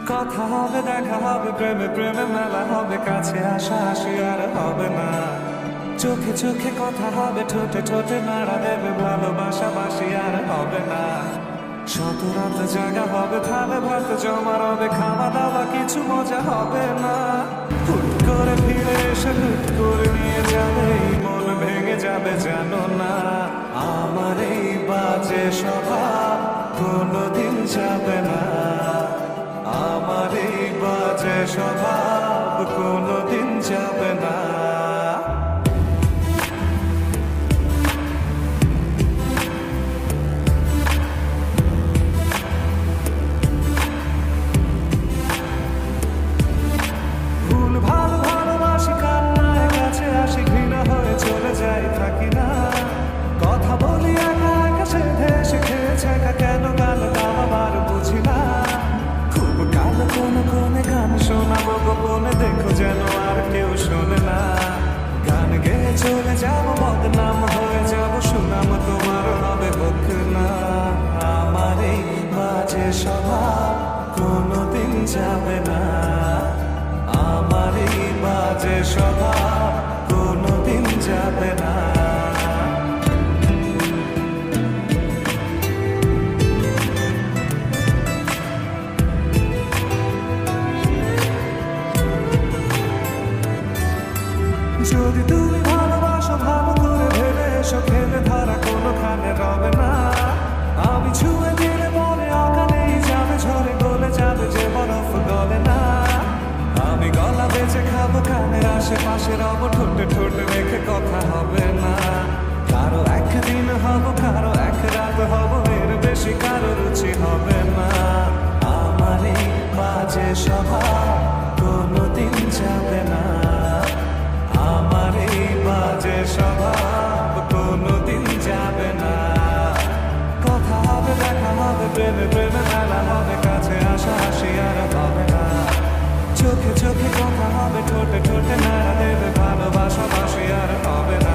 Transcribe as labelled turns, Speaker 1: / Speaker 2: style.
Speaker 1: কথা হবে, দেখা হবে, প্রেমে প্রেমে মেলা হবে, কাছে আসা আসি আর হবে না। চোখে চোখে কথা হবে, ঠোঁটে ঠোঁটে নাড়া দেবে, ভালোবাসা বাসি আর হবে না। শত রাত জায়গা হবে, থালে ভাত জমা রবে, খাওয়া দাওয়া কিছু মজা হবে না। হুট করে ফিরে এসে লুট করে নিয়ে যাবে, এই মন ভেঙে যাবে জানো না। আমার এই বাজে স্বভাব কোনোদিন যাবে না। আমার এই বাজে স্বভাব কোনোদিন যাবে না। ভুল ভালো ভালোবাসি, কান্নায় কাছে আসি, ঘৃণা হয়ে চলে যাই থাকি না। কথা বলি একা একা, সে ভেসে খেয়েছে একা, কেন গান গাও আবার বুঝি না। খুব কালো কোনো কোনে গান শোনাবো গোপনে, দেখো যেন আর কেউ শোনে না। গান গেয়ে চলে যাবো, বদনাম হয়ে যাবো, সুনাম তোমার হবে হোক না। আমার এই বাজে স্বভাব কোনোদিন যাবে না। আমার এই বাজে স্বভাব কোনোদিন যাবে না। যদি তুমি ভালোবাসো ভালো করে ভেবে এসো, খেলে ধরা কোনোখানে রবে না। আমি ছুঁয়ে দিলে মনে অকালেই যাবে, ঝরে গলে যাবে যে বরফ গলে না। আমি গলা বেঁচে খাবো, কানের আশেপাশে রব, ঠোঁটে ঠোঁটে রেখে কথা হবে না। কারো একদিন হব, কারো এক রাত হব, এর বেশি কারো রুচি হবে না। আমার এই বাজে স্বভাব কোনোদিন যাবে না। আমার এই বাজে স্বভাব কোনোদিন যাবে না। কথা হবে, দেখা হবে, প্রেমে প্রেমে মেলা হবে, কাছে আসা আসি আর হবে না। চোখে চোখে কথা হবে, ঠোঁটে ঠোঁটে নাড়া দেবে, ভালোবাসা বাসি আর হবে না।